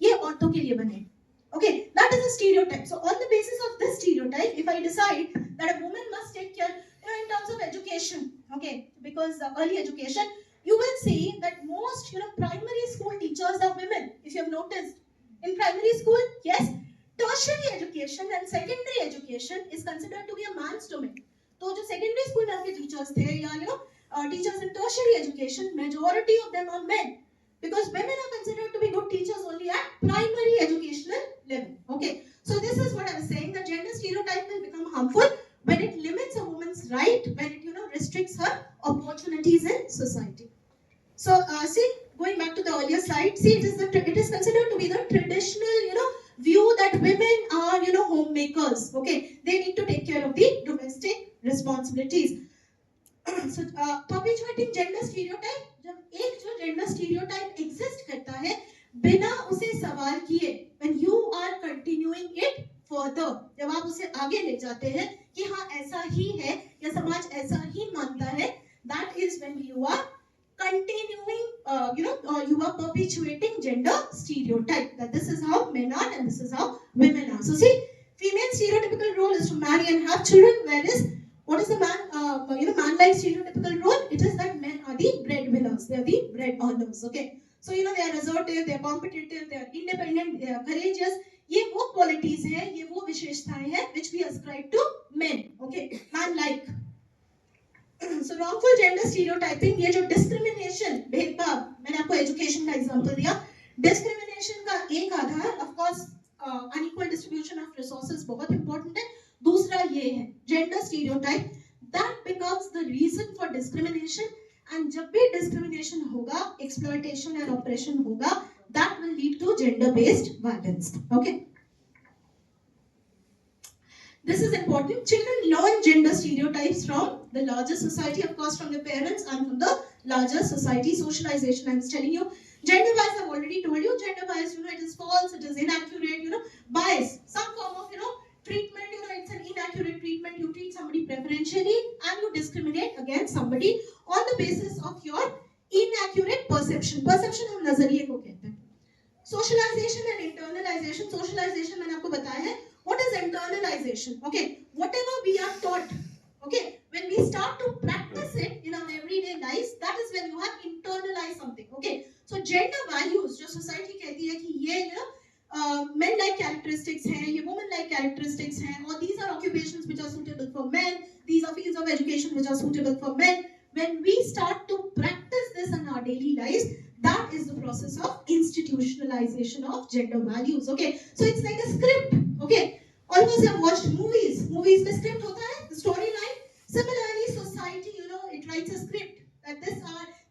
ये औरतों के लिए बने. Okay, that is a stereotype. So on the basis of this stereotype, if I decide that a woman must take care, in terms of education, okay, because early education, you will see that most, primary school teachers are women. If you have noticed, in primary school, yes, tertiary education and secondary education is considered to be a man's domain. तो जो secondary school में आपके teachers थे या teachers in tertiary education, majority of them are men. Because women are considered to be good teachers only at primary educational level. Okay, so this is what I was saying. The gender stereotype will become harmful when it limits a woman's right, when it restricts her opportunities in society. So see, going back to the earlier slide, see it is considered to be the traditional view that women are homemakers. Okay, they need to take care of the domestic responsibilities. So perpetuating gender stereotype, जब एक जो gender stereotype exist करता है बिना उसे सवाल किए, when you are continuing it further, जब आप उसे आगे ले जाते हैं कि हाँ ऐसा ही है या समाज ऐसा ही मानता है, that is when you are continuing, you are perpetuating gender stereotype, that this is how men are and this is how women are. So see, female stereotypical role is to marry and have children, whereas what is the man-like stereotypical role? It is that men are the breadwinners, they are the bread earners. Okay, so they are assertive, they are competitive, they are independent, they are courageous. ये वो qualities हैं, ये वो विशेषताएं हैं which we ascribe to men. Okay, man-like. So wrongful gender stereotyping, ये जो discrimination, भेदभाव, मैंने आपको education का example दिया. Discrimination का एक आधार, of course, unequal distribution of resources बहुत important है. दूसरा ये है gender stereotype, that becomes the reason for discrimination, and जब भी डिस्क्रिमिनेशन होगा, एक्सप्लॉयटेशन एंड ऑपरेशन होगा, that will lead to gender based violence. Okay, this is important. Children learn gender stereotypes from the larger society, of course from their parents and from the larger society. Socialization, I was telling you, gender bias I've already told you. Gender bias, it is false, it is inaccurate, bias, some form of treatment, it's an inaccurate treatment. You treat somebody preferentially and you discriminate against somebody on the basis of your inaccurate perception. Perception हम नजरिए को कहते हैं. Socialization and internalization. Socialization मैंने आपको बताया है. What is internalization? Okay, whatever we are taught, okay, when we start to practice it in our everyday lives, that is when you have internalized something. Okay, so gender values, जो society कहती है कि ये men-like characteristics हैं, ये woman-like characteristics हैं, or these are occupations which are suitable for men, these are fields of education which are suitable for men. When we start to practice this in our daily lives, that is the process of institutionalization of gender values. Okay, so it's like a script. Okay, all of us have watched movies. Movies में script होता है, the storyline. Similarly, society, it writes a script that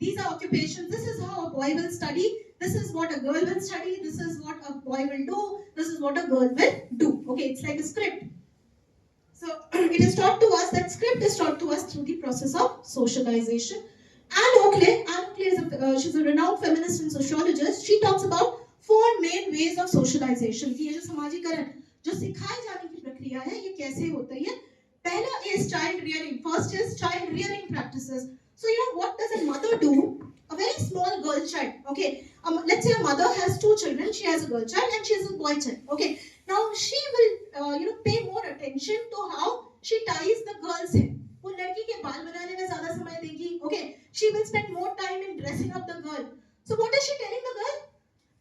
these are occupations. This is how a boy will study. This is what a girl will study. This is what a boy will do. This is what a girl will do. Okay, it's like a script. So it is taught to us, that script is taught to us through the process of socialization. Anne Oakley is she's a renowned feminist and sociologist. She talks about 4 main ways of socialization. कि ये जो समाजीकरण, जो सिखाए जाने की प्रक्रिया है, ये कैसे होती है. पहला is child rearing. First is child rearing practices. So what does a mother do? A very small girl child. Okay, let's say a mother has 2 children. She has a girl child and she has a boy child. Okay, now she will pay more attention to how she ties the girl's hair. वो लड़की के बाल बनाने में ज़्यादा समय देगी. Okay, she will spend more time in dressing up the girl. So what is she telling the girl?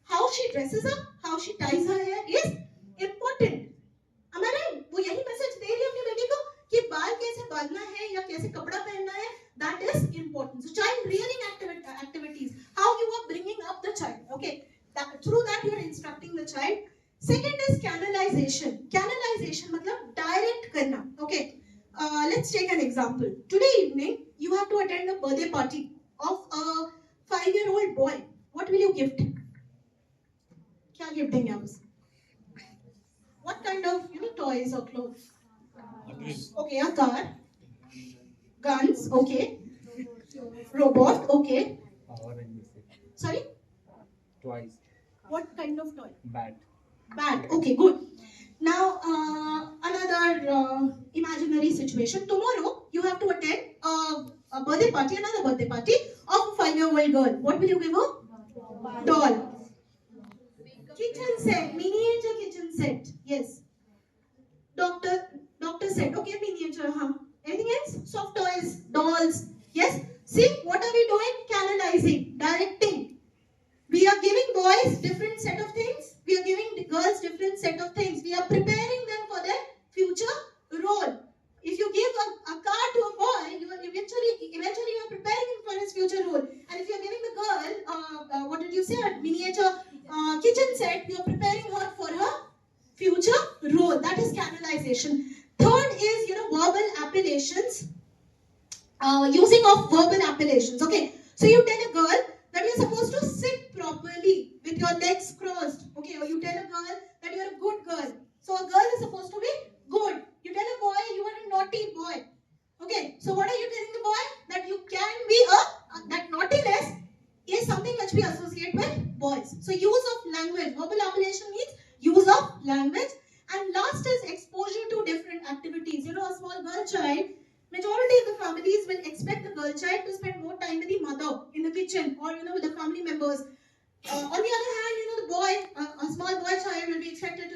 How she dresses up, how she ties her hair is important. Am I right? वो यही message दे रही है अपनी बेटी को कि बाल कैसे बांधना है या कैसे कपड़ा पहनना है. That is important. So child rearing activities, how you are bringing up the child. Okay, through that you are instructing the child. Second is canalization. Canalization मतलब direct करना. Okay, let's take an example. Today evening you have to attend a birthday party of a 5-year-old boy. What will you gift? क्या gift देंगे आप उसे? What kind of toys or clothes? Okay, a car, guns, okay, robot, okay. Sorry? Toys. What kind of toy? Bat. Bat, okay, good. Now another imaginary situation. Tomorrow you have to attend a birthday party, another birthday party of a 5-year-old girl. What will you give her? Doll. Kitchen set, miniature kitchen set. Yes. Doctor set. Okay, miniature. Huh? Anything else? Soft toys, dolls. Yes. See, what are we doing? Canalizing, directing. We are giving boys different set of things. We are giving girls different set of things. We are preparing them for their future role. If you give a car to a boy, you are eventually you are preparing him for his future role. And if you are giving the girl, what did you say, a miniature kitchen set, you are preparing her for her future role. That is canalization. Third is, verbal appellations. Using of verbal appellations. Okay, so you tell a girl that you're supposed to sit properly with your legs crossed. Okay, or you tell a girl that you're a good girl. So a girl is supposed to be good. You tell a boy you are a naughty boy. Okay, so what are you telling the boy? That you can be that naughtiness is something which we associate with boys. So use of language. Verbal appellation means use of language. And last is exposure to different activities. A small girl child, majority of the families will expect the girl child to spend more time with the mother in the kitchen or with the family members. On the other hand, the boy, a small boy child will be expected to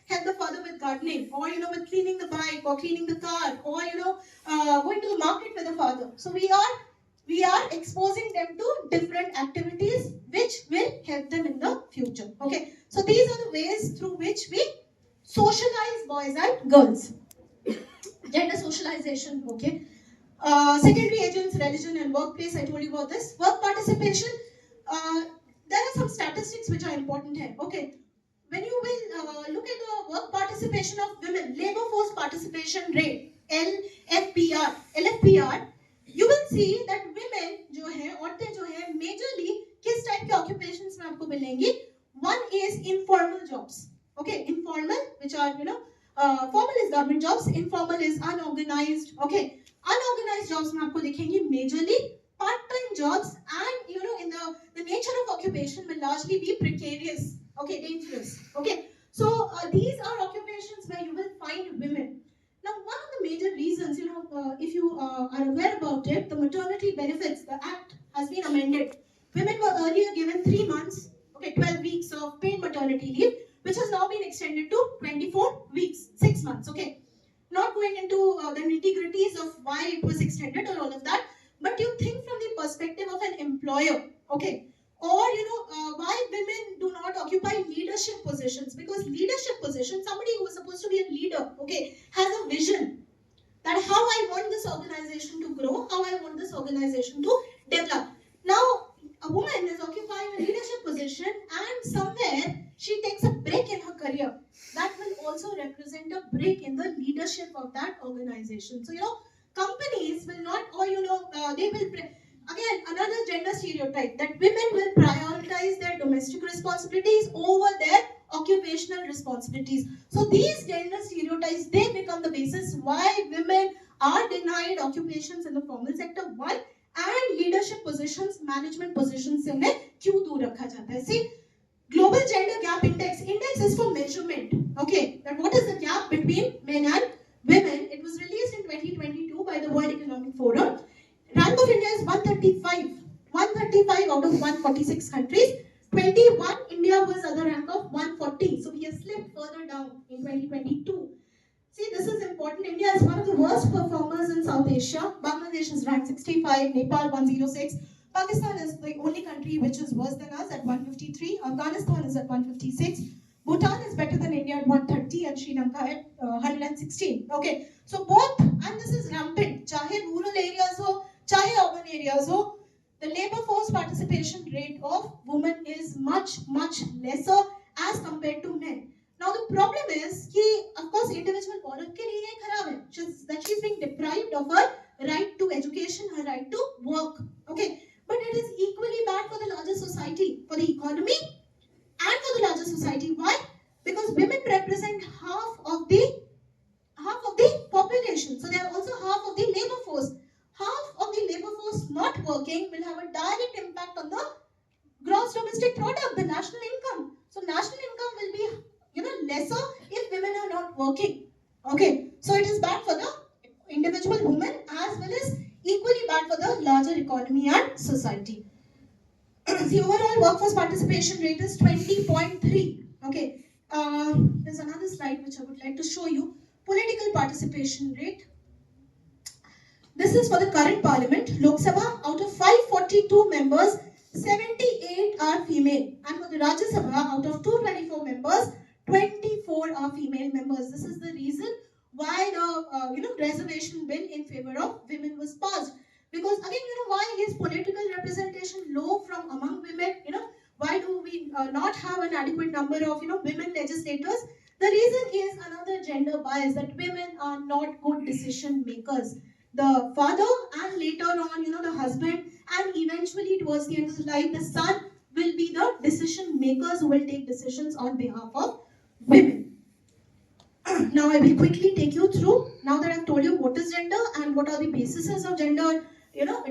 help the father with gardening or with cleaning the bike or cleaning the car or going to the market with the father. So we are exposing them to different activities which will help them in the future. Okay, so these are the ways through which we socialize boys and girls. Gender socialization. Okay. Secondary agents, religion and workplace. I told you about this. Work participation. There are some statistics which are important here. Okay. When you will look at the work participation of women, labor force participation rate, LFPR, you will see that women जो है, औरतें जो है, majorly किस type के occupations में आपको मिलेंगी? One is informal jobs. Okay, informal, which are formal is government jobs, informal is unorganized. Okay, unorganized jobs में आपको दिखेंगी majorly part-time jobs, and in the nature of occupation will largely be precarious. Okay, dangerous. Okay, so these are occupations where you will find women. Now, one of the major reasons, if you are aware about it, the maternity benefits, the act has been amended. Women were earlier given 3 months, 12 weeks of paid maternity leave, which has now been extended to 24 weeks, 6 months. Okay, not going into the nitty-gritties of why it was extended or all of that, but you think from the perspective of an employer, okay, or why women do not occupy leadership positions, because leadership position, somebody who is supposed to be a leader, okay, has a vision that how I want this organization to grow, how I want this organization to develop. Now, a woman is occupying a leadership position and somewhere she takes a break in her career. That will also represent a break in the leadership of that organization. So, companies will not, or they will, again, another gender stereotype, that women will prioritize their domestic responsibilities over their occupational responsibilities. So these gender stereotypes, they become the basis why women are denied occupations in the formal sector, one, and leadership positions, management positions से उन्हें क्यों दूर रखा जाता है? See, Global Gender Gap Index is for measurement. Okay, that what is the gap between men and women? It was released in 2022 by the World Economic Forum. Rank of India is 135 out of 146 countries. 21, India was at the rank of 140. So we have slipped further down in 2022. See, this is important. India is one of the worst performers in South Asia. Bangladesh is ranked 65, Nepal 106. Pakistan is the only country which is worse than us at 153. Afghanistan is at 156. Bhutan is better than India at 130 and Sri Lanka at 116. Okay, so both, and this is rampant, chahe rural areas ho, chahe urban areas ho, the labor force participation rate of women is much, much lesser as compared to men. Now the problem is कि of course individual औरत के लिए ये खराब है, that she's being deprived of her right to education, her right to work. Okay, but it is equally bad for the larger society, for the economy, and for the larger society. Why? Because women represent half of the population. So they are also half of the labor force. Half of the labor force not working will have a direct impact on the gross domestic product, the national income. So national income will be lesser if women are not working. Okay, so it is bad for the individual woman as well as equally bad for the larger economy and society. The overall workforce participation rate is 20.3. Okay, There's another slide which I would like to show you. Political participation rate. This is for the current parliament. Lok Sabha, out of 542 members, 78 are female. And for the Rajya Sabha, out of 224 members, 24 are female members. This is the reason why the reservation bill in favor of women was passed. Because again, why is political representation low from among women? Why do we not have an adequate number of women legislators? The reason is another gender bias, that women are not good decision makers. The father and later on the husband, and eventually towards the end of the life the son will be the decision makers who will take decisions on behalf of women. Now I will quickly take you through, now that I've told you what is gender and what are the bases of gender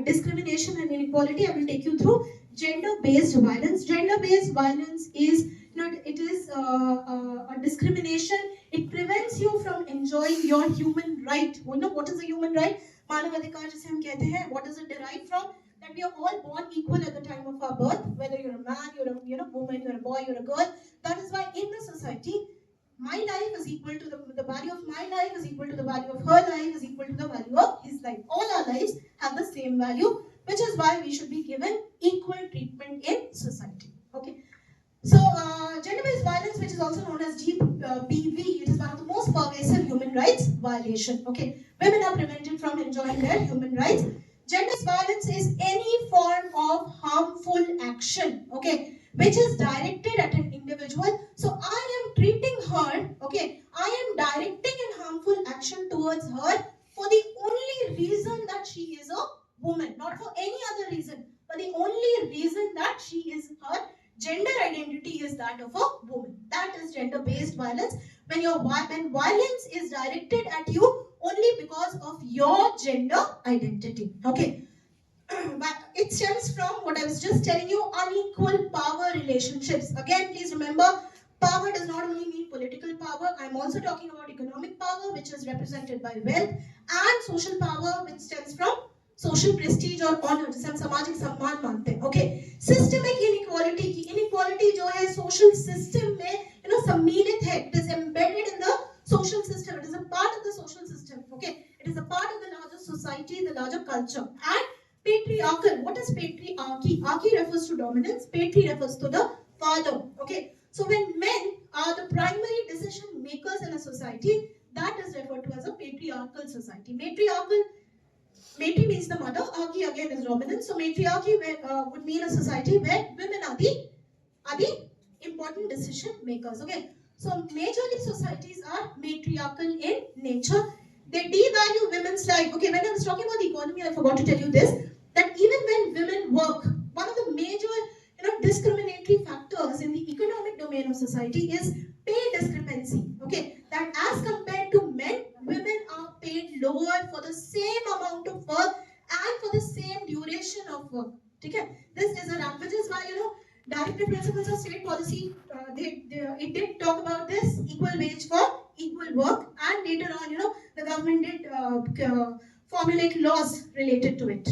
discrimination and inequality, I will take you through gender-based violence. Gender-based violence is it is a discrimination. It prevents you from enjoying your human right. What is a human right? मानव अधिकार जिसे हम कहते हैं. What does it derive from? That we are all born equal at the time of our birth. Whether you're a man, you're a woman, you're a boy, you're a girl. That is why in the society, my life is equal to the value of my life is equal to the value of her life is equal to the value of his life. All our lives have the same value, which is why we should be given equal treatment in society. Okay. So, gender-based violence, which is also known as GBV, it is one of the most pervasive human rights violation. Okay, women are prevented from enjoying their human rights. Gender-based violence is any form of harmful action, okay, which is directed at an individual. So, I am treating her, okay, I am directing a harmful action towards her for the only reason that she is a woman, not for any other reason, but the only reason that she is her gender identity is that of a woman. That is gender-based violence. When violence is directed at you only because of your gender identity. Okay. But it stems from what I was just telling you, unequal power relationships. Again, please remember, power does not only mean political power. I'm also talking about economic power, which is represented by wealth, and social power, which stems from social prestige or honor, जिसे हम सामाजिक सम्मान मानते हैं. Okay, systemic inequality की inequality जो है social system में सम्मिलित है. It is embedded in the social system. It is a part of the social system. Okay, it is a part of the larger society, the larger culture. And patriarchal. What is patriarchy? Archy refers to dominance. Patri refers to the father. Okay, so when men are the primary decision makers in a society, that is referred to as a patriarchal society. Matri means the mother, archy again is dominance. So matriarchy would mean a society where women are the important decision makers. Okay, so majorly societies are matriarchal in nature. They devalue women's life. Okay, when I was talking about the economy, I forgot to tell you this, that even when women work, one of the major discriminatory factors in the economic domain of society is pay discrepancy. Okay, that as compared to men, women are paid lower for the same amount of work and for the same duration of work. Okay, this is a which is why directive principles of state policy it did talk about this equal wage for equal work, and later on the government did formulate laws related to it.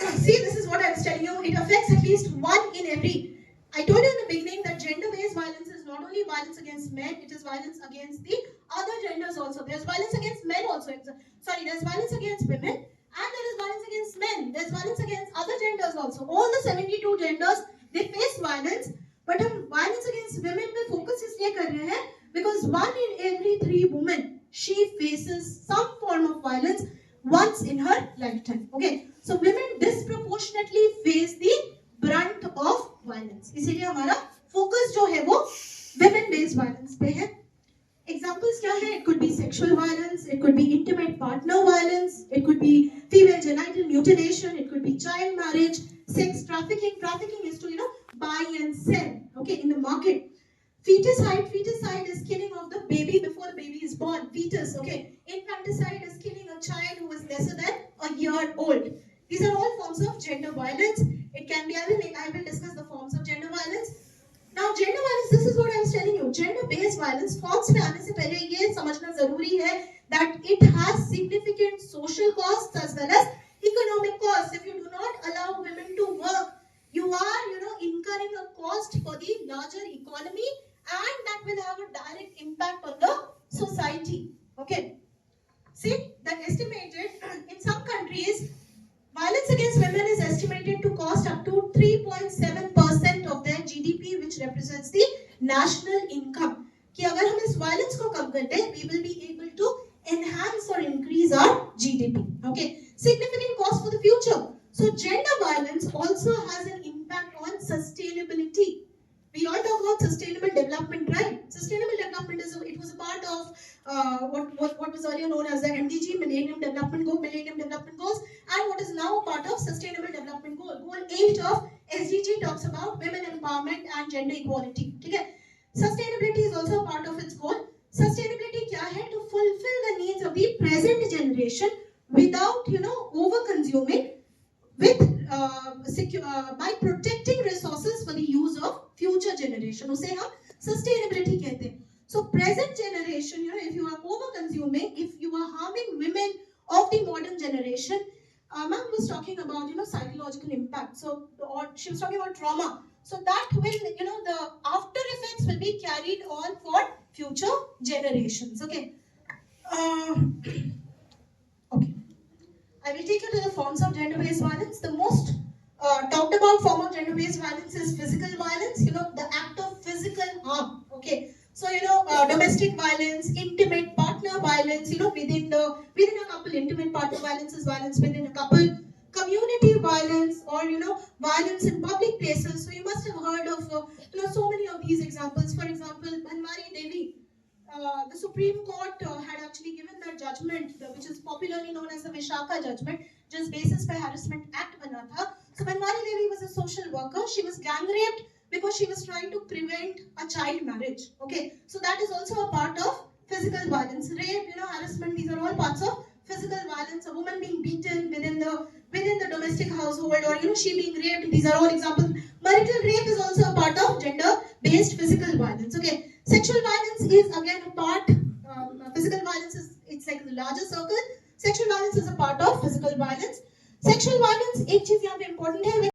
See, this is what I was telling you. It affects at least one in every. I told you in the beginning that gender-based violence is not only violence against men, it is violence against the other genders also. There's violence against men also. Sorry, there's violence against women and there is violence against men. There's violence against other genders also. All the 72 genders, they face violence. But violence against women पे focus इसलिए कर रहे हैं because 1 in every 3 women, she faces some form of violence once in her lifetime. Okay, so women disproportionately face the brunt of violence. इसीलिए हमारा focus जो है वो women based violence पे है. Examples क्या है? It could be sexual violence, it could be intimate partner violence, it could be female genital mutilation, it could be child marriage, sex trafficking. Trafficking is to buy and sell. Okay, in the market. Feticide is killing of the baby before the baby is born. Fetus. Okay, infanticide is killing a child who is lesser than a year old. These are all forms of gender violence. It can be. I will discuss the forms of gender violence. Now, gender violence. This is what I was telling you. Gender-based violence forms में आने से पहले ये समझना जरूरी है that it has significant social costs as well as economic costs. If you do not allow women to work, you are, incurring a cost for the larger economy, and that will have a direct impact on the society. Okay. See, that estimated in some countries, violence against women is estimated to cost up to 3.7% of their GDP, which represents the national income. कि अगर हम इस violence को कम कर दें, we will be able to enhance or increase our GDP. Okay, significant cost for the future. So gender violence also has an impact on sustainability. We all talk about sustainable development, right? Sustainable development was a part of what was earlier known as the MDG, Millennium Development Goals, and what is now a part of Sustainable Development Goal. Goal 8 of SDG talks about women empowerment and gender equality. Okay? Sustainability is also a part of its goal. Sustainability kya hai? To fulfill the needs of the present generation without, over-consuming, by protecting resources for the use of future generation. उसे हम sustainability कहते हैं. So present generation, if you are over-consuming, if you are harming women of the modern generation, ma'am was talking about, psychological impact. So, or she was talking about trauma. So that will, the after effects will be carried on for future generations. Okay. Okay. I will take you to the forms of gender-based violence. The most talked about form of gender-based violence is physical violence. The act of physical harm. Okay. So domestic violence, intimate partner violence. Within a couple, intimate partner violence is violence within a couple. Community violence, or violence in public places. So you must have heard of so many of these examples. For example, Banwari Devi. The Supreme Court had actually given that judgment, which is popularly known as the Vishaka judgment, just basis by Harassment Act bana tha. So Banwari Devi was a social worker. She was gang raped because she was trying to prevent a child marriage. Okay, so that is also a part of physical violence. Rape, harassment, these are all parts of physical violence. A woman being beaten within the domestic household, or she being raped. These are all examples. Marital rape is also a part of gender-based physical violence. Okay. Sexual violence is again a part, physical violence it's like the larger circle. Sexual violence is a part of physical violence. Sexual violence, एक चीज यहाँ पे important है.